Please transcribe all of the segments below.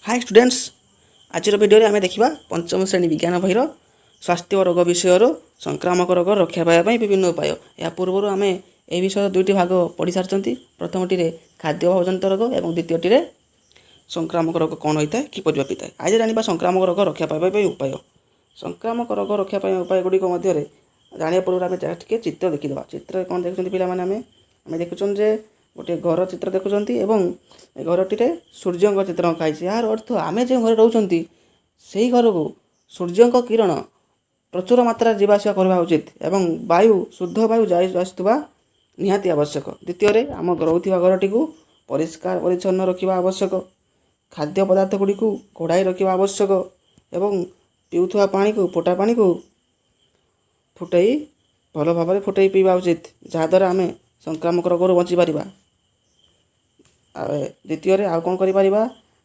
Hi students आज video आम देखा पंचम श्रेणी विज्ञान बहिर स्वास्थ्य रोग विषय संक्रामक रोग रक्षा पाइबा विभिन्न उपाय या पूर्व आम ए विषय दुईटी भाग पढ़ी सारी प्रथमटी खाद्य भावजनित रोग और द्वितीयटी संक्रामक रोग कौन होता है किपर व्यापी है। आज जाना संक्रामक रोग रक्षा पाइबा उपाय। संक्रामक रोग रक्षा उपाय गुड़िक मध्य जाना पूर्व आम टे चित्र देखीद चित्र कौन देखुं पे आम देखुं जे गोटे घर चित्र देखुंत घरटी सूर्य चित्र खाई यार अर्थ आम जो घर रोच से घर को सूर्य किरण प्रचुर मात्रा जावास करवा उचित एवं वायु शुद्ध वायु जावा निहाती आवश्यक। द्वितीय आम रोचा घरटी को परिष्कार परिच्छन्न रखा आवश्यक। खाद्य पदार्थ गुड़ी को घोड़ाई रखा आवश्यक एवं पीउथुवा पानी को फोटा पानी को फुटई भल भाव फुटई पीवा उचित जहाद्वारा आम संक्रामक रोग बची पारिबा। द्वितीय आउ कौन कर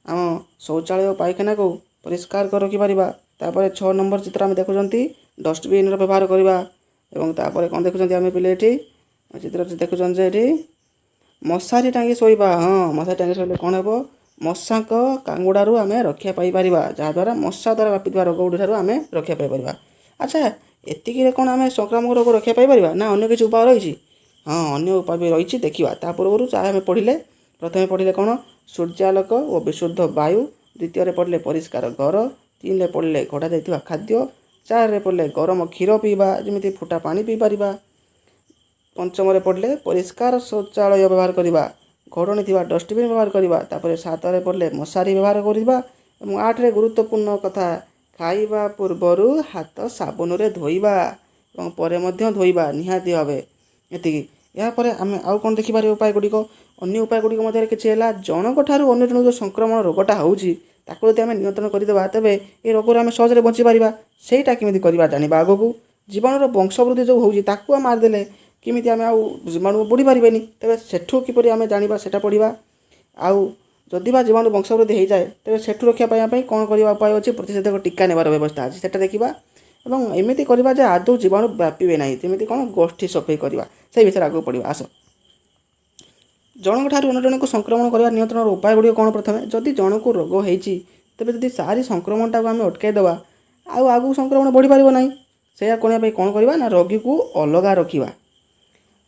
आम शौचालय पायखाना को परिष्कार कर रखिपर। तापर 6 नंबर चित्र आम देखुं डस्टबिन व्यवहार करवा और कौन देखुं आम पे चित्र देखुं ये मशारी टांगी शोवा। हाँ मशारी टांगी शोले कौन हे मशा कांगुड़ारू आम रक्षा पाइपर जहाद्वारा मशा द्वारा व्यापी रोग गुड़ी आम रक्षा पाइपर। अच्छा एतिक कौन आम संक्रामक रोग रक्षा पाइपर ना अन्य किसी उपाय रही? हाँ अन्य उपाय भी रही देखा। ता पूर्व आम पढ़ले प्रथम पढ़ले कौन सूर्यालोक और विशुद्ध वायु। द्वितीय पढ़ले परिष्कार घर। 3 पढ़ले घोड़ा जाइथिबा खाद्य। 4 पढ़ले गरम क्षीर पीवा जमी फुटा पानी पी पार। 5 पढ़ले परिष्कार शौचालय व्यवहार करवा घोड़णी थी डस्टबिन व्यवहार करवा। 7 पढ़ले मशारी व्यवहार करवा। 8 गुरुत्वपूर्ण कथा खाइबा पूर्वर हाथ साबुन धोइबा और पर धोइबा निहाती भावे एतिकी। यापर आम आउ कौन देखिपारे उपाय गुड़िक अन्य उपाय गुड़िक मध्य किसी है जनक ठारू अन्य जन जो संक्रमण रोगटा होची ताको यदि आम नियंत्रण करदेबा तेबे ए रोग आम सहजरे बची पारिबा। सेटा किमिति करबा जानिबा आगकू जीवाणुर वंशवृद्धि जो होची ताकू मारदेले किमिति आम आउ जीवाणु बढ़ी पारिबेनी तेबे सेठू किपरि आम जानिबा सेटा पढ़िबा। आउ जदि बा जीवाणु वंशवृद्धि हो जाए तेबे सेठू रक्षा पाइबा कौन करबा उपाय अछि प्रतिषेधक टीका नेबार व्यवस्था अछि सेटा देखिबा एवं एमिति करबा जे आदौ जीवाणु व्यापीबे नाही तेमिति कौन गोष्ठी सफाई करबा से विषय आगू पढ़िबा। आस जनक ठारू अन्य जन को संक्रमण करवा नियंत्रण उपाय गुड़ी कौन प्रथम जदि जन को रोग होती तेज जदि सारी संक्रमणटा को आम अटकईदेवा आगू संक्रमण बढ़ी पार ना से कौन करवा ना रोगी को अलग रखा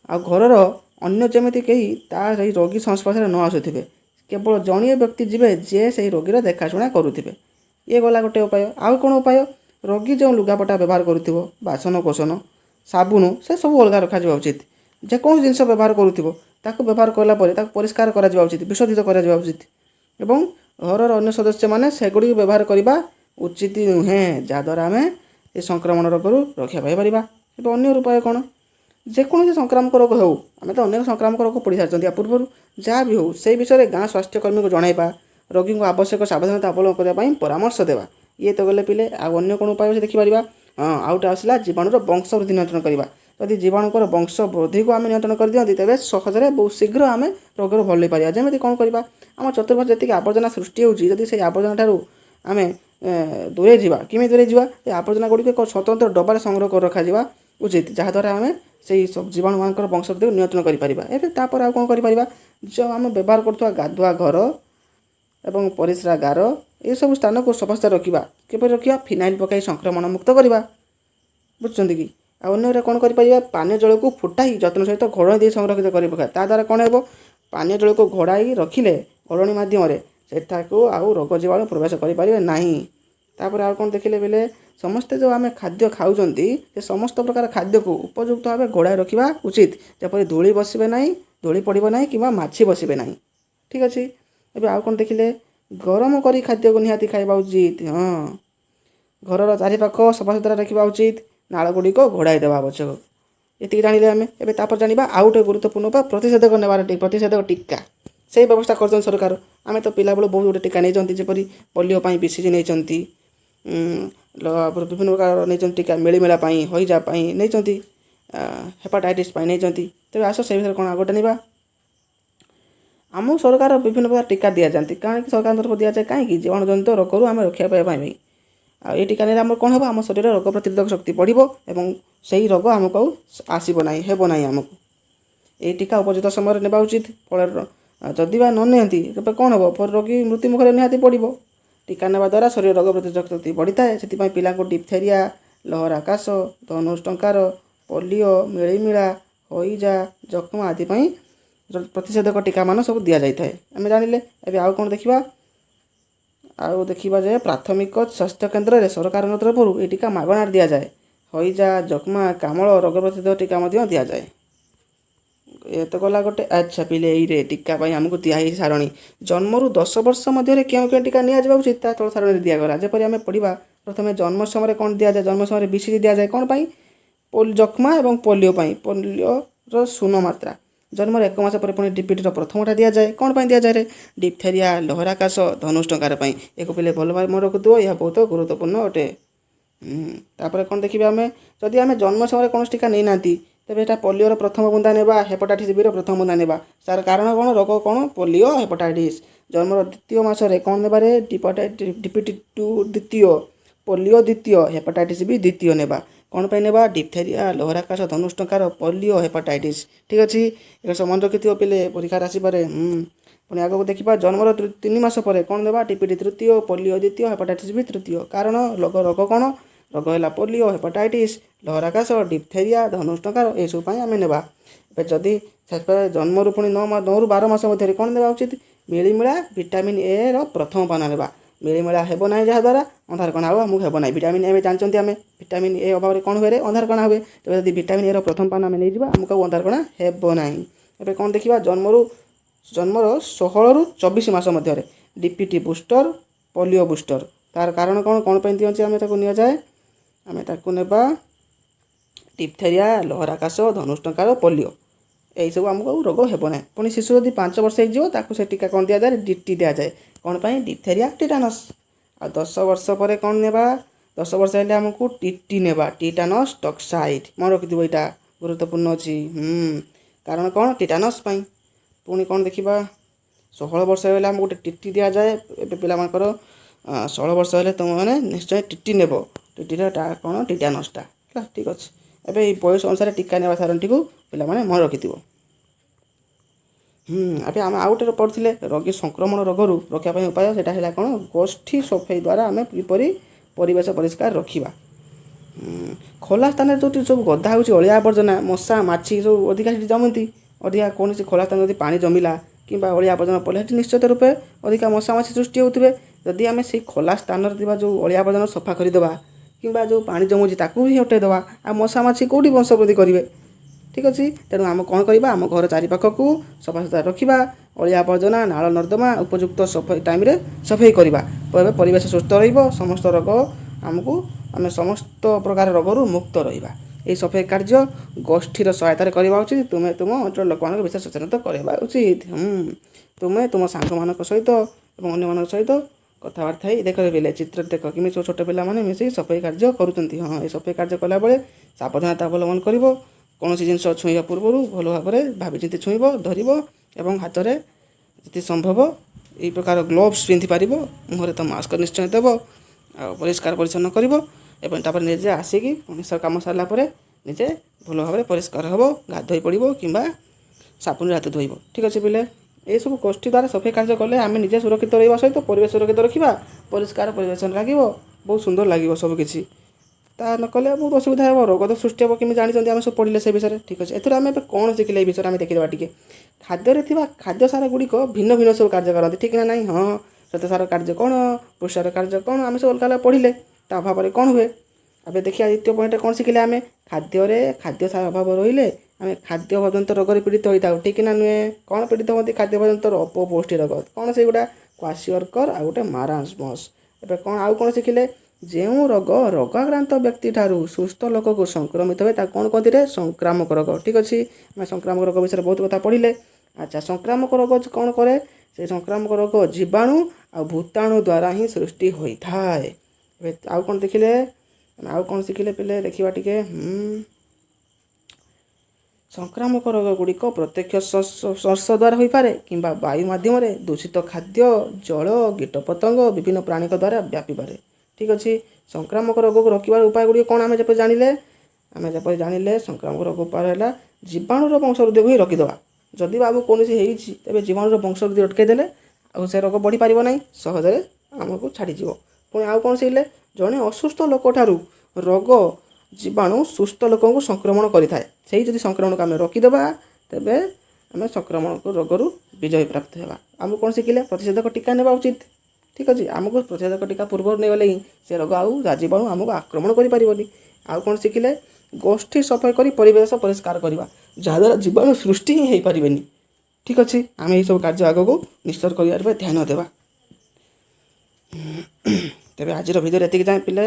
आ घर अन्य जमी कहीं तार रोगी संस्पर्श न आसुवे केवल जड़े व्यक्ति जीवे जे से रोगीर देखाशुना करुवे। ये गला गोटे उपाय। आउ कौन उपाय रोगी जो लुगापटा व्यवहार करुव बासन कोसन साबुन से सब अलग रखा उचित। जेकोसी जिनस व्यवहार करुव ताकू व्यवहार कलापर परिष्कार करा उचित विशोधित करा उचित एवं घर अन्य सदस्य मैंने सेगुड़ी व्यवहार करने उचित नुहे जहाद्वारा आम ये संक्रमण रोग रक्षा पाइपर। अन्य उपाय कौन जेकोसी संक्रामक रोग हो आम तो अनेक संक्रामक रोग पढ़ी सारी पूर्व जहाँ भी हो से विषय में गाँ स्वास्थ्यकर्मी को जनइबा रोगी को आवश्यक सावधानता अवलम्बन करने परामर्श देवा। ये तो गले पिले अन्य कौन उपाय देखिपर। हाँ आउटा आसला जीवाणुर वंशवृद्धि नियंत्रण करवा। यदि जीवाणुकर वंश वृद्धि को आम नियंत्रण कर दियंती तेज सहजरे बहुत शीघ्र आम रोग भल पार। जमी कौन करवा आम चतुर्पार्श्व जी आवर्जना सृष्टि होती से आवर्जना ठारू आम दूरे जावा किमी दूरे जावा आवर्जना गुड़िक एक स्वतंत्र डबार संग्रह कर रखा उचित जहाद्वारा आम से सब जीवाणु मान वंशवृद्धि नियंत्रण कर कौन कर जो आम व्यवहार करुवा गाधुआ घर एवं परिस्रा गार ये सब स्थान को सफासुतरा रखा किपर रखा फिनाइल पकाई संक्रमण मुक्त करवा बुझुं कि। अन्य कौन कर पानीय जल को फुटाई जत्न सहित घोड़णी दे संरक्षित कर पका ताद्वारा कौन हो पानीय जल को घोड़ाई रखिले घोड़णी मध्यम सेठाको आउ रोग जीवाणु प्रवेश करें ना। तापर आउ कौन देखिले बेले समस्ते जो आम खाद्य खाऊँगी से समस्त प्रकार खाद्य को उपयुक्त भाव घोड़ाई रखा उचित जपरी धूली बसबे ना धूली पड़े ना कि माछी बसबे ना। ठीक अच्छे एवं आउ कौन देखिले गरम करी खाद्य को निहाती खाइबा उचित। हाँ घर चारिपाख सफासुतरा रखा उचित नाल गुड़िक घोड़ाई देवा आवश्यक। ये जानिले आम एवं जाना आउ गोटे गुरुत्वपूर्ण उपाय प्रतिषेधक नेबार प्रतिषेधक टीका से व्यवस्था कर सरकार। आम तो पिला बेलू बहुत गुटे टीका नहीं जपरी पोलियो बीसीजी नहीं विभिन्न प्रकार नहीं टीका मिलीमेला हईजा नहीं हेपाटाइटिस नहीं तेज आस से विषय कौन आगोटे ना आम सरकार विभिन्न प्रकार टीका दि जाती कहीं सरकार तरफ दि जाए कहीं जीवाणु जनित रोग आम रक्षा पाइबा। ये टीका ने कौन हम आम शरीर रोग प्रतिरोधक शक्ति बढ़ो एवं से ही रोग आमको आसब ना हेब ना आमको ये टीका उपयुक्त समय ने उचित फल जदि बा न नियंती तेज कौन हम रोगी मृत्यु मुखर निहाती पड़ो टीका नेବା द्वारा शरीर रोग प्रतिरोधक शक्ति बढ़ी है। से पिला डिप्थेरिया, लहरा काश, धनुष्टंकार, पोलियो, मिलीमिला, हईजा, जक्ष्मा आदि प्रतिषेधक टीका मान सब दि जाए आम जानिले। एबे आउ कौन देखा आउ देखा जे प्राथमिक स्वास्थ्य केन्द्र में सरकार तरफ ये टीका मागणार दि जाए। हईजा, जक्ष्मा, कामल रोग प्रतिरोधक टीका दि जाए। ये तो गला गोटे। अच्छा पिले ये टीका आमको दिखाई सारणी जन्मरू 10 वर्ष मध्य क्यों क्यों टीका नि जा उचित तल सारणी दिगला। जपरी आम पढ़ा प्रथम जन्म समय कौन दि जाए, जन्म समय बीसीजी दि जाए कौन जक्ष्मा और पोलियो शून्य मात्रा। जन्म 1 मास पर पुणी डीपीटी प्रथमटा दि जाए कौन दि जाए डिप्थेरिया, लहरा काश, धनुष्टंकार एक पिले भल भाव मन रखुद। यह बहुत गुरुत्वपूर्ण अटे। तापर कौन देखिए आम जदि आम जन्म समय कौन टीका नहीं ना तेज यहाँ पोलियोर प्रथम बुंदा नेबा, हेपाटाइटिस बी प्रथम बुंदा नेबा। तार कारण कौन रोग कौन पोलियो हेपाटाइटिस। जन्मर 2य मासरे कौन नेबारे डीपीटी 2 द्वितीय, पोलियो द्वितीय, हेपाटाइटिस बी द्वितीय नेबा। कौन पे नेबा डिप्थेरिया, लहरा काश, धनुष्टंकार, पोलियो हेपाटाइटिस। ठीक अच्छे एक मन रखि पिले परीक्षा आसपे। पुणी आगे देखा जन्मर 3 मास पर कौन देवा डीपीटी तृतीय, पोलियो द्वितीय, हेपाटाइटिस बी तृतीय। कारण रोग कौन रोग है पोलियो, हेपाटाइटिस, लहरा काश, डिप्थेरिया, धनुष्टंकार ये सब आम नेबा। जदि जन्मरू पुणी 9 ରୁ 12 मास मध्य कौन देवा उचित मिलीमिला, विटामिन ए प्रथम पाना नेबा। मिलीमिला हेब ना जहाँद्वारा अंधार कणा आमको हेब ना। विटामिन ए जानते आम विटामिन ए अभाव कौन हुए अंधार कणा हुए। तेज जब विटामिन ए प्रथम पाना आम नहीं आमको अंधार कणा हेब ना। एवं कौन देखा जन्मर 16 ରୁ 24 मास मध्य डीपीटी बुस्टर, पोलियो बुस्टर। तार कारण कौन पे दिखे आम नि जाए आम ताकू नेबा डिप्थेरिया, लहरा काश, धनुष्टंकार, पोलियो यही सब आमको रोग हेब ना। पुणी शिशु जब 5 वर्ष हो से टीका कौन दि जाए डीटी दि जाए कौन पाई डिप्थेरिया, टिटानस। आ 10 वर्ष पर कौन नेबा 10 वर्ष हेल्ले आमको टीटी नेबा, टिटानस टॉक्साइड। मन रखिथि यहाँ गुरुत्वपूर्ण अच्छी। कारण कौन टिटानस पाई। पुणी कौन देखा 16 वर्ष हेल्ले आमको गोटे टीटी दि जाए। ए पिलामानकर 16 वर्ष हेल्ले तुम मैंने निश्चय टीटी नेब। टीटीटा कौन टिटानसटा है। ठीक अच्छे एवं बयस अनुसार टीका नेबा सारणी को पिला माने मन रखि। अभी आम आउ गोटे पढ़ुले रोगी संक्रमण रोगरू रखापी उपाय से कौन गोष्ठी सफाई द्वारा आम किपरि परिवेश परिष्कार रखा। खोला स्थान जो सब गदा होलिया आवर्जना मशा माछी सब अधिका जमती अधिका कौन खोला स्थान जब पानी जमिला कि अलिया आवर्जना पड़े निश्चित रूपे अधिका मशा माछी सृष्टि होते। जदि आम से खोला स्थान जो अलिया आवर्जना सफा करदे कि जो पानी जमुची ताकू भी हटेदवा आ मशा माछी कौटी वंशवृद्धि करेंगे। ठीक अच्छे तेणु आम कौन करवा आम घर चारिपाख को सफा सुतरा रखा। अलिया आवर्जना नाल नर्दमा उपयुक्त सफाई टाइम सफाई करवा परिवेश सुस्थ समस्त रोग आमको आम समस्त प्रकार रोगरू मुक्त रहा। ये सफाई कार्य गोष्ठीर सहायतार करवा उचित। तुम्हें तुम अंचल लोक मान विशेष सचेतन करवा उचित। तुम्हें तुम सांग मान सहित और अन्य सहित कथबार्ता ही देख पिले चित्र देख कि छोट पिला मिसे सफाई कार्य करुँच। हाँ ये सफाई कार्य कला बेले सावधानता अवलम्बन कर कौन जिनस छुईवा पूर्व भल भाव में भाभी छुईब धर और हाथ में जी संभव यही प्रकार ग्लोव्स पिंधि पार मुहर तो मास्क निश्चय देव आ परिष्कार परिच्छन्न कर निजे आसिकी कम सारापर निजे भल भाव में परिष्कार हम गाधोई पड़ो कि साबुन हाथ धोब। ठीक अच्छे पिले ये सब गोष्ठी द्वारा सफाई कार्य कले आम निजे सुरक्षित रहा सहित परिवेश सुरक्षित रखा परिष्कार परिवेश लगे बहुत सुंदर लगे सबकि ता न कले बहुत असुविधा हो रोग तो सृष्टि हम कि जानते आम सब पढ़ले से विषय। ठीक अच्छे एथर आम कौन शिखिले विषय आम देखा टे खाद्य खाद्य सार गुड़िक भिन्न भिन्न सब कार्य करते। ठीक ना नहीं हाँ श्वेत सार कार्य कौन पुष्टार कार्य कौन आम सब अलग अलग पढ़ले ता अभाव में कौन हुए। अब देखिए द्वितीय पॉइंट कौन शिखिले आम खाद्य सार अभाव रही आम खाद्य भजंत रोग पीड़ित होता है। ठीक ना नुहे कौन पीड़ित होती खाद्य भजंत अपपुष्टि रोग कौन से गुड़ा क्वाशियरकर आ गोटे मारास्मस। एवं कौन आउ कौन शिखिले जो रोग रोगाक्रांत व्यक्ति ठारू सुस्थ लोक को संक्रमित हुए कौन कहते संक्रामक रोग। ठीक अच्छे आम संक्रामक रोग विषय बहुत कथा पढ़ले। अच्छा संक्रामक रोग कौन करे से संक्रामक रोग जीवाणु आ भूताणु द्वारा ही सृष्टि होता है। आउ कौन देखिले आउ कौन शिखिले पिले देखा टे संक्रामक रोग गुड़िक प्रत्यक्ष स्पर्श द्वारा हो पारे कि वायु माध्यम दूषित खाद्य जल कीटपतंग विभिन्न प्राणी द्वारा व्यापी पारे। ठीक अच्छे संक्रामक रोग को रोकबार उपाय गुड़ी कौन आम जब जानिले जानिले संक्रामक रोग उपाय है जीवाणुर वंशवृद्धि को ही रखिदे। जदि बाबू कौन तेज जीवाणुर वंशवृद्धि अटकईदे आ से रोग बढ़ी पार ना सहजरे ଆମକୁ ଛାଡ଼ିଯିବ। ପୁଣି ଆଉ କ'ଣ ଶିଖିଲେ, ଜଣେ ଅସୁସ୍ଥ ଲୋକଠାରୁ ରୋଗ ଜୀବାଣୁ ସୁସ୍ଥ ଲୋକଙ୍କୁ ସଂକ୍ରମଣ କରିଥାଏ। ସେଇ ଯଦି ସଂକ୍ରମଣକୁ ଆମେ ରୋକିଦେବା ତେବେ ଆମେ ସଂକ୍ରମଣକୁ ରୋଗରୁ ବିଜୟ ପ୍ରାପ୍ତ ହେବା। ଆମକୁ କ'ଣ ଶିଖିଲେ, ପ୍ରତିଷେଧକ ଟୀକା ନେବା ଉଚିତ। ଠିକ୍ ଅଛି, ଆମକୁ ପ୍ରତିଷେଧକ ଟୀକା ପୂର୍ବରୁ ନେଇଗଲେ ହିଁ ସେ ରୋଗ ଆଉ ଜୀବାଣୁ ଆମକୁ ଆକ୍ରମଣ କରିପାରିବନି। ଆଉ କ'ଣ ଶିଖିଲେ, ଗୋଷ୍ଠୀ ସଫା କରି ପରିବେଶ ପରିଷ୍କାର କରିବା, ଯାହାଦ୍ୱାରା ଜୀବାଣୁ ସୃଷ୍ଟି ହିଁ ହୋଇପାରିବେନି। ଠିକ୍ ଅଛି, ଆମେ ଏହିସବୁ କାର୍ଯ୍ୟ ଆଗକୁ ନିଶ୍ଚୟ କରିବା ପାଇଁ ଧ୍ୟାନ ଦେବା। ତେବେ ଆଜିର ଭିଡ଼ିଓରେ ଏତିକି ଯାଏଁ ପିଲେ।